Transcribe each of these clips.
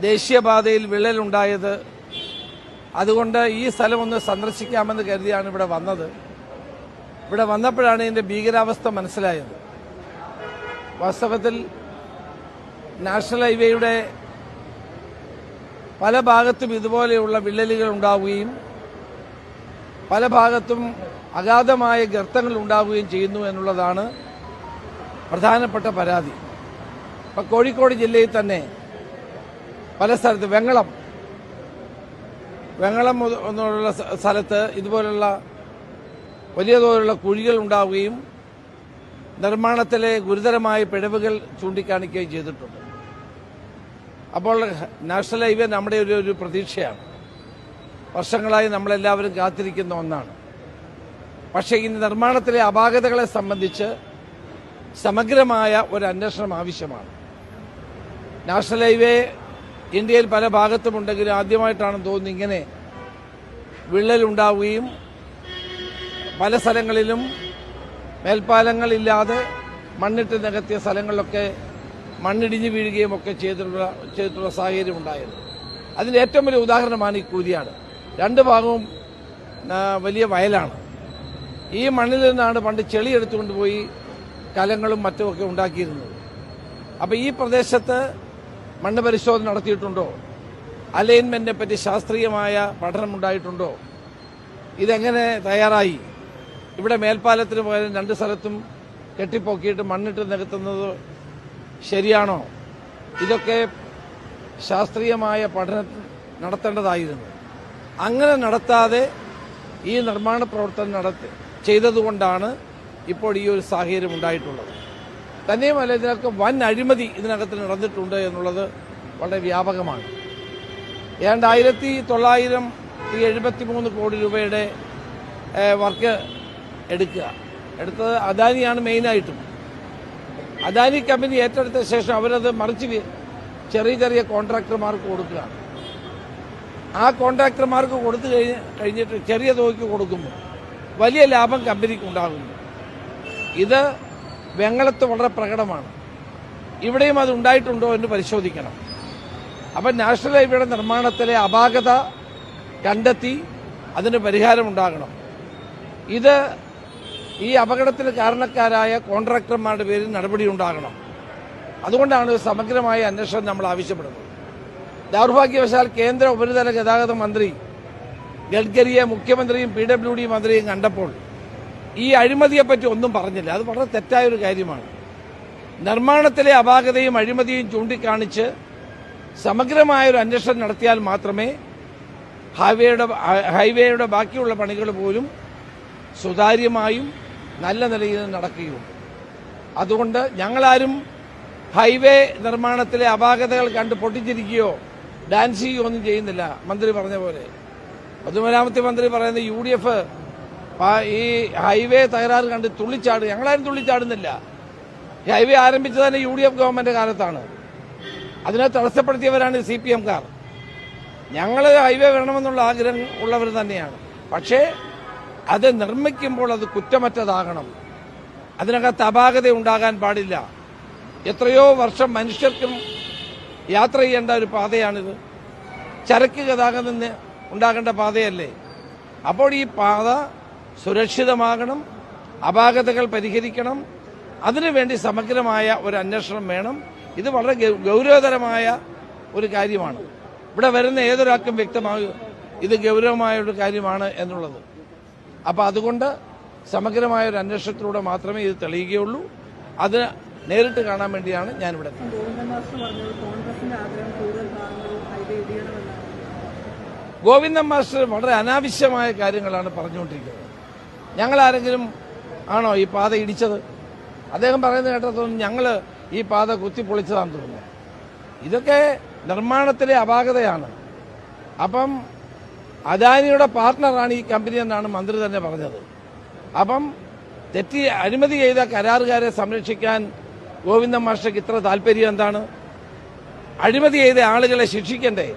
ദേശീയപാതയിൽ വിള്ളലുണ്ടായത്. അതുകൊണ്ട് ഈ സ്ഥലം ഒന്ന് സന്ദർശിക്കാമെന്ന് കരുതിയാണ് ഇവിടെ വന്നത്. ഇവിടെ വന്നപ്പോഴാണ് ഇതിന്റെ ഭീകരാവസ്ഥ മനസ്സിലായത്. വാസ്തവത്തിൽ നാഷണൽ ഹൈവേയുടെ പല ഭാഗത്തും ഇതുപോലെയുള്ള വിള്ളലുകൾ ഉണ്ടാവുകയും പല ഭാഗത്തും അഗാധമായ ഗർത്തങ്ങൾ ഉണ്ടാവുകയും ചെയ്യുന്നു എന്നുള്ളതാണ് പ്രധാനപ്പെട്ട പരാതി. ഇപ്പം കോഴിക്കോട് ജില്ലയിൽ തന്നെ പല സ്ഥലത്ത് വെങ്ങളം എന്നുള്ള സ്ഥലത്ത് ഇതുപോലുള്ള വലിയ തോതിലുള്ള കുഴികൾ ഉണ്ടാവുകയും നിർമ്മാണത്തിലെ ഗുരുതരമായ പിഴവുകൾ ചൂണ്ടിക്കാണിക്കുകയും ചെയ്തിട്ടുണ്ട്. അപ്പോൾ നാഷണൽ ഹൈവേ നമ്മുടെ ഒരു പ്രതീക്ഷയാണ്. വർഷങ്ങളായി നമ്മളെല്ലാവരും കാത്തിരിക്കുന്ന ഒന്നാണ്. പക്ഷേ ഈ നിർമ്മാണത്തിലെ അപാകതകളെ സംബന്ധിച്ച് സമഗ്രമായ ഒരു അന്വേഷണം ആവശ്യമാണ്. നാഷണൽ ഹൈവേ ഇന്ത്യയിൽ പല ഭാഗത്തുമുണ്ടെങ്കിലും ആദ്യമായിട്ടാണെന്ന് തോന്നുന്നു ഇങ്ങനെ വിള്ളലുണ്ടാവുകയും പല സ്ഥലങ്ങളിലും മേൽപ്പാലങ്ങളില്ലാതെ മണ്ണിട്ട് നികത്തിയ സ്ഥലങ്ങളിലൊക്കെ മണ്ണിടിഞ്ഞു വീഴുകയും ഒക്കെ ചെയ്തിട്ടുള്ള സാഹചര്യം ഉണ്ടായത്. അതിൻ്റെ ഏറ്റവും വലിയ ഉദാഹരണമാണ് ഈ കൂരിയാട്. രണ്ട് ഭാഗവും വലിയ വയലാണ്. ഈ മണ്ണിൽ നിന്നാണ് പണ്ട് ചെളി എടുത്തുകൊണ്ട് പോയി കലങ്ങളും മറ്റുമൊക്കെ ഉണ്ടാക്കിയിരുന്നത്. അപ്പോൾ ഈ പ്രദേശത്ത് മണ്ണ് പരിശോധന നടത്തിയിട്ടുണ്ടോ? അലൈൻമെന്റിനെ പറ്റി ശാസ്ത്രീയമായ പഠനമുണ്ടായിട്ടുണ്ടോ? ഇതെങ്ങനെ തയ്യാറായി? ഇവിടെ മേൽപ്പാലത്തിന് പോയാലും രണ്ട് സ്ഥലത്തും കെട്ടിപ്പൊക്കിയിട്ട് മണ്ണിട്ട് നികത്തുന്നത് ശരിയാണോ? ഇതൊക്കെ ശാസ്ത്രീയമായ പഠനം നടത്തേണ്ടതായിരുന്നു. അങ്ങനെ നടത്താതെ ഈ നിർമ്മാണ പ്രവർത്തനം ചെയ്തതുകൊണ്ടാണ് ഇപ്പോൾ ഈ ഒരു സാഹചര്യം ഉണ്ടായിട്ടുള്ളത്. തന്നെയുമല്ല, ഇതിനൊക്കെ വൻ അഴിമതി ഇതിനകത്ത് നടന്നിട്ടുണ്ട് എന്നുള്ളത് വളരെ വ്യാപകമാണ്. ഏതാണ്ട് 1973 കോടി രൂപയുടെ വർക്ക് എടുത്തത് അദാനിയാണ് മെയിനായിട്ടും. അദാനി കമ്പനി ഏറ്റെടുത്ത ശേഷം അവരത് മറിച്ച് ചെറിയ ചെറിയ കോൺട്രാക്ടർമാർക്ക് കൊടുക്കുകയാണ്. ആ കോൺട്രാക്ടർമാർക്ക് കൊടുത്തു കഴിഞ്ഞിട്ട് ചെറിയ തുകയ്ക്ക് കൊടുക്കുമ്പോൾ വലിയ ലാഭം കമ്പനിക്ക് ഉണ്ടാകുന്നു. ഇത് വെങ്ങളത്ത് വളരെ പ്രകടമാണ്. ഇവിടെയും അത് ഉണ്ടായിട്ടുണ്ടോ എന്ന് പരിശോധിക്കണം. അപ്പം നാഷണൽ ഹൈവേയുടെ നിർമ്മാണത്തിലെ അപാകത കണ്ടെത്തി അതിന് പരിഹാരമുണ്ടാകണം. ഈ അപകടത്തിന് കാരണക്കാരായ കോൺട്രാക്ടർമാരുടെ പേരിൽ നടപടി ഉണ്ടാകണം. അതുകൊണ്ടാണ് സമഗ്രമായ അന്വേഷണം നമ്മൾ ആവശ്യപ്പെടുന്നത്. ദൗർഭാഗ്യവശാൽ കേന്ദ്ര ഉപരിതല ഗതാഗത മന്ത്രി ഗഡ്കരിയെ മുഖ്യമന്ത്രിയും PWD മന്ത്രിയും കണ്ടപ്പോൾ ഈ അഴിമതിയെപ്പറ്റി ഒന്നും പറഞ്ഞില്ല. അത് വളരെ തെറ്റായൊരു കാര്യമാണ്. നിർമ്മാണത്തിലെ അപാകതയും അഴിമതിയും ചൂണ്ടിക്കാണിച്ച് സമഗ്രമായൊരു അന്വേഷണം നടത്തിയാൽ മാത്രമേ ഹൈവേയുടെ ബാക്കിയുള്ള പണികൾ പോലും സുതാര്യമായും നല്ല നിലയിൽ നടക്കുകയുള്ളൂ. അതുകൊണ്ട് ഞങ്ങളാരും ഹൈവേ നിർമ്മാണത്തിലെ അപാകതകൾ കണ്ട് പൊട്ടിച്ചിരിക്കുകയോ ഡാൻസ് ചെയ്യുകയോ ഒന്നും ചെയ്യുന്നില്ല. മന്ത്രി പറഞ്ഞ പോലെ പൊതുമരാമത്ത് മന്ത്രി പറയുന്ന UDF ഈ ഹൈവേ തകരാറ് കണ്ട് തുള്ളിച്ചാടുക. ഞങ്ങളാരും തുള്ളിച്ചാടുന്നില്ല. ഈ ഹൈവേ ആരംഭിച്ചത് തന്നെ UDF ഗവൺമെന്റ് കാലത്താണ്. അതിനെ തടസ്സപ്പെടുത്തിയവരാണ് CPM-കാർ. ഞങ്ങൾ ഹൈവേ വേണമെന്നുള്ള ആഗ്രഹം ഉള്ളവർ തന്നെയാണ്. പക്ഷേ അത് നിർമ്മിക്കുമ്പോൾ അത് കുറ്റമറ്റതാകണം. അതിനകത്ത് അപാകത ഉണ്ടാകാൻ പാടില്ല. എത്രയോ വർഷം മനുഷ്യർക്കും യാത്ര ചെയ്യേണ്ട ഒരു പാതയാണിത്. ചരക്ക് ഗതാഗതം ഉണ്ടാകേണ്ട പാതയല്ലേ? അപ്പോൾ ഈ പാത സുരക്ഷിതമാകണം, അപാകതകൾ പരിഹരിക്കണം. അതിനുവേണ്ടി സമഗ്രമായ ഒരു അന്വേഷണം വേണം. ഇത് വളരെ ഗൗരവതരമായ ഒരു കാര്യമാണ്. ഇവിടെ വരുന്ന ഏതൊരാൾക്കും വ്യക്തമാകും ഇത് ഗൗരവമായ ഒരു കാര്യമാണ് എന്നുള്ളത്. അപ്പോൾ അതുകൊണ്ട് സമഗ്രമായ ഒരു അന്വേഷണത്തിലൂടെ മാത്രമേ ഇത് തെളിയുകയുള്ളൂ. അത് നേരിട്ട് കാണാൻ വേണ്ടിയാണ് ഞാനിവിടെ. ഗോവിന്ദൻ മാസ്റ്റർ വളരെ അനാവശ്യമായ കാര്യങ്ങളാണ് പറഞ്ഞുകൊണ്ടിരിക്കുന്നത്. ഞങ്ങളാരെങ്കിലും ആണോ ഈ പാത ഇടിച്ചത്? അദ്ദേഹം പറയുന്നത് കേട്ടതൊന്നും ഞങ്ങൾ ഈ പാത കുത്തിപ്പൊളിച്ചതാണെന്ന് തോന്നുന്നു. ഇതൊക്കെ നിർമ്മാണത്തിലെ അപാകതയാണ്. അപ്പം അദാനിയുടെ പാർട്ണറാണ് ഈ കമ്പനി എന്നാണ് മന്ത്രി തന്നെ പറഞ്ഞത്. അപ്പം അഴിമതി ചെയ്ത കരാറുകാരെ സംരക്ഷിക്കാൻ ഗോവിന്ദൻ മാസ്റ്റർക്ക് ഇത്ര താല്പര്യം എന്താണ്? അഴിമതി ചെയ്ത ആളുകളെ ശിക്ഷിക്കണ്ടേ?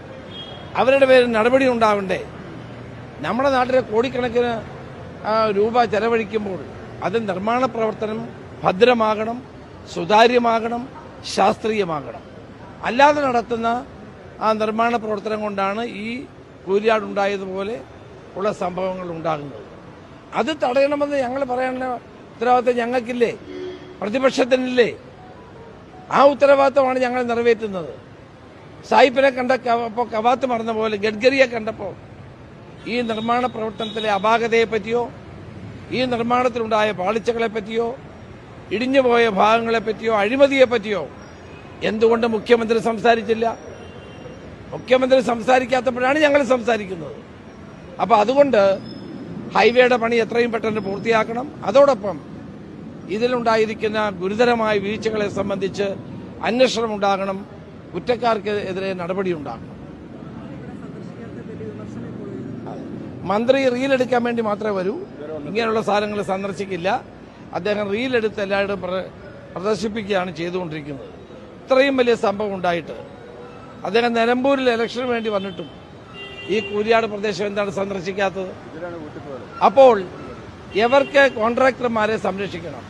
അവരുടെ പേരിൽ നടപടി ഉണ്ടാവണ്ടേ? നമ്മുടെ നാട്ടിലെ കോടിക്കണക്കിന് രൂപ ചെലവഴിക്കുമ്പോൾ അത് നിർമ്മാണ പ്രവർത്തനം ഭദ്രമാകണം, സുതാര്യമാകണം, ശാസ്ത്രീയമാകണം. അല്ലാതെ നടത്തുന്ന ആ നിർമ്മാണ പ്രവർത്തനം കൊണ്ടാണ് ഈ കൂരിയാടുണ്ടായതുപോലെ ഉള്ള സംഭവങ്ങൾ ഉണ്ടാകുന്നത്. അത് തടയണമെന്ന് ഞങ്ങൾ പറയാനുള്ള ഉത്തരവാദിത്തം ഞങ്ങൾക്കില്ലേ, പ്രതിപക്ഷത്തിനില്ലേ? ആ ഉത്തരവാദിത്തമാണ് ഞങ്ങൾ നിറവേറ്റുന്നത്. സായിപ്പിനെ കണ്ടപ്പോൾ കവാത്ത് മറന്ന പോലെ ഗഡ്കരിയെ കണ്ടപ്പോൾ ഈ നിർമ്മാണ പ്രവർത്തനത്തിലെ അപാകതയെ പറ്റിയോ ഈ നിർമ്മാണത്തിലുണ്ടായ പാളിച്ചകളെ പറ്റിയോ ഇടിഞ്ഞുപോയ ഭാഗങ്ങളെ പറ്റിയോ അഴിമതിയെ പറ്റിയോ എന്തുകൊണ്ട് മുഖ്യമന്ത്രി സംസാരിച്ചില്ല? മുഖ്യമന്ത്രി സംസാരിക്കാത്തപ്പോഴാണ് ഞങ്ങൾ സംസാരിക്കുന്നത്. അപ്പോൾ അതുകൊണ്ട് ഹൈവേയുടെ പണി എത്രയും പെട്ടെന്ന് പൂർത്തിയാക്കണം. അതോടൊപ്പം ഇതിലുണ്ടായിരിക്കുന്ന ഗുരുതരമായ വീഴ്ചകളെ സംബന്ധിച്ച് അന്വേഷണം ഉണ്ടാകണം, കുറ്റക്കാർക്ക് എതിരെ നടപടി ഉണ്ടാകണം. മന്ത്രി റീലെടുക്കാൻ വേണ്ടി മാത്രമേ വരൂ, ഇങ്ങനെയുള്ള സാധനങ്ങൾ സന്ദർശിക്കില്ല. അദ്ദേഹം റീലെടുത്ത് എല്ലാവരും പ്രദർശിപ്പിക്കുകയാണ് ചെയ്തുകൊണ്ടിരിക്കുന്നത്. ഇത്രയും വലിയ സംഭവം ഉണ്ടായിട്ട് അദ്ദേഹം നിലമ്പൂരിൽ ഇലക്ഷന് വേണ്ടി വന്നിട്ടും ഈ കൂരിയാട് പ്രദേശം എന്താണ് സന്ദർശിക്കാത്തത്? അപ്പോൾ ഇവർക്ക് കോൺട്രാക്ടർമാരെ സംരക്ഷിക്കണം,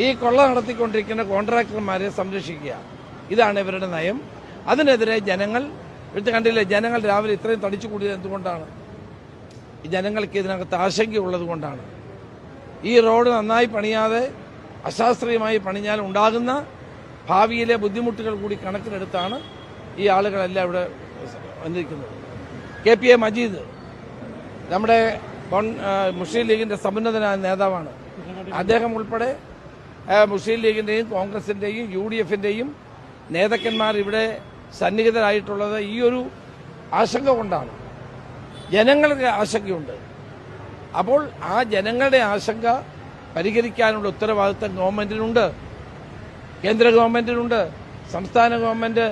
ഈ കൊള്ള നടത്തിക്കൊണ്ടിരിക്കുന്ന കോൺട്രാക്ടർമാരെ സംരക്ഷിക്കുക, ഇതാണ് ഇവരുടെ നയം. അതിനെതിരെ ജനങ്ങൾ കണ്ടില്ലേ, ജനങ്ങൾ രാവിലെ ഇത്രയും തടിച്ചു കൂടിയത് എന്തുകൊണ്ടാണ്? ഈ ജനങ്ങൾക്ക് ഇതിനകത്ത് ആശങ്കയുള്ളത് കൊണ്ടാണ്. ഈ റോഡ് നന്നായി പണിയാതെ അശാസ്ത്രീയമായി പണിഞ്ഞാൽ ഉണ്ടാകുന്ന ഭാവിയിലെ ബുദ്ധിമുട്ടുകൾ കൂടി കണക്കിലെടുത്താണ് ഈ ആളുകളെല്ലാം ഇവിടെ വന്നിരിക്കുന്നത്. KPA മജീദ് നമ്മുടെ മുസ്ലിം ലീഗിന്റെ സമുന്നതനായ നേതാവാണ്. അദ്ദേഹം ഉൾപ്പെടെ മുസ്ലിം ലീഗിന്റെയും കോൺഗ്രസിന്റെയും UDFന്റെയും നേതാക്കന്മാർ ഇവിടെ സന്നിഹിതരായിട്ടുള്ളത് ഈ ഒരു ആശങ്ക കൊണ്ടാണ്. ജനങ്ങൾക്ക് ആശങ്കയുണ്ട്. അപ്പോൾ ആ ജനങ്ങളുടെ ആശങ്ക പരിഹരിക്കാനുള്ള ഉത്തരവാദിത്തം ഗവൺമെന്റിനുണ്ട്, കേന്ദ്ര ഗവൺമെന്റിനുണ്ട്. സംസ്ഥാന ഗവൺമെന്റ്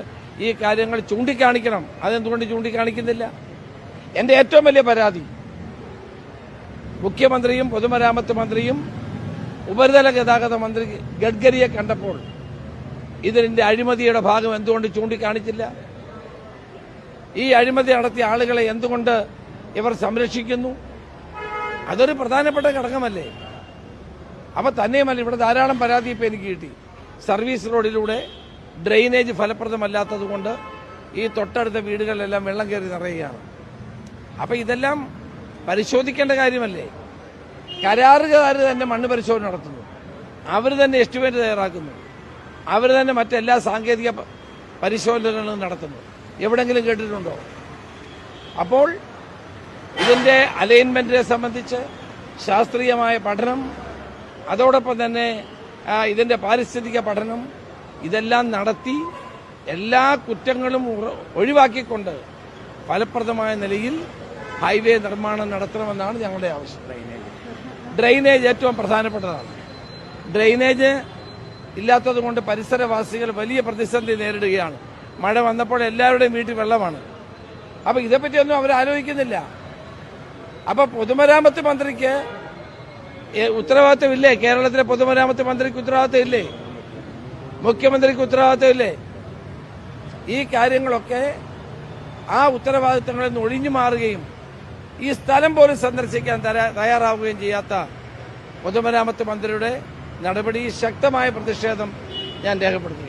ഈ കാര്യങ്ങൾ ചൂണ്ടിക്കാണിക്കണം. അതെന്തുകൊണ്ട് ചൂണ്ടിക്കാണിക്കുന്നില്ല? എന്റെ ഏറ്റവും വലിയ പരാതി മുഖ്യമന്ത്രിയും പൊതുമരാമത്ത് മന്ത്രിയും ഉപരിതല ഗതാഗത മന്ത്രി ഗഡ്കരിയെ കണ്ടപ്പോൾ ഇതിന്റെ അഴിമതിയുടെ ഭാഗം എന്തുകൊണ്ട് ചൂണ്ടിക്കാണിച്ചില്ല? ഈ അഴിമതി നടത്തിയ ആളുകളെ എന്തുകൊണ്ട് ഇവർ സംരക്ഷിക്കുന്നു? അതൊരു പ്രധാനപ്പെട്ട ഘടകമല്ലേ? അപ്പൊ തന്നെയുമല്ല, ഇവിടെ ധാരാളം പരാതി ഇപ്പൊ എനിക്ക് കിട്ടി. സർവീസ് റോഡിലൂടെ ഡ്രെയിനേജ് ഫലപ്രദമല്ലാത്തതുകൊണ്ട് ഈ തൊട്ടടുത്ത വീടുകളിലെല്ലാം വെള്ളം കയറി നിറയുകയാണ്. അപ്പൊ ഇതെല്ലാം പരിശോധിക്കേണ്ട കാര്യമല്ലേ? കരാറുകാർ തന്നെ മണ്ണ് പരിശോധന നടത്തുന്നു, അവർ തന്നെ എസ്റ്റിമേറ്റ് തയ്യാറാക്കുന്നു, അവർ തന്നെ മറ്റെല്ലാ സാങ്കേതിക പരിശോധനകളും നടത്തുന്നു. എവിടെങ്കിലും കേട്ടിട്ടുണ്ടോ? അപ്പോൾ ഇതിന്റെ അലൈൻമെന്റിനെ സംബന്ധിച്ച് ശാസ്ത്രീയമായ പഠനം, അതോടൊപ്പം തന്നെ ഇതിന്റെ പാരിസ്ഥിതിക പഠനം, ഇതെല്ലാം നടത്തി എല്ലാ കുറ്റങ്ങളും ഒഴിവാക്കിക്കൊണ്ട് ഫലപ്രദമായ നിലയിൽ ഹൈവേ നിർമ്മാണം നടത്തണമെന്നാണ് ഞങ്ങളുടെ ആവശ്യം. ഡ്രെയിനേജ് ഏറ്റവും പ്രധാനപ്പെട്ടതാണ്. ഡ്രെയിനേജ് ഇല്ലാത്തതുകൊണ്ട് പരിസരവാസികൾ വലിയ പ്രതിസന്ധി നേരിടുകയാണ്. മഴ വന്നപ്പോൾ എല്ലാവരുടെയും വീട്ടിൽ വെള്ളമാണ്. അപ്പൊ ഇതേപ്പറ്റിയൊന്നും അവർ ആലോചിക്കുന്നില്ല. അപ്പൊ പൊതുമരാമത്ത് മന്ത്രിക്ക് ഉത്തരവാദിത്തമില്ലേ? കേരളത്തിലെ പൊതുമരാമത്ത് മന്ത്രിക്ക് ഉത്തരവാദിത്തം ഇല്ലേ? മുഖ്യമന്ത്രിക്ക് ഉത്തരവാദിത്തം ഇല്ലേ? ഈ കാര്യങ്ങളൊക്കെ ആ ഉത്തരവാദിത്തങ്ങളിൽ നിന്ന് ഒഴിഞ്ഞു മാറുകയും ഈ സ്ഥലം പോലും സന്ദർശിക്കാൻ തയ്യാറാവുകയും ചെയ്യാത്ത പൊതുമരാമത്ത് മന്ത്രിയുടെ നടപടി ശക്തമായ പ്രതിഷേധം ഞാൻ രേഖപ്പെടുത്തുന്നു.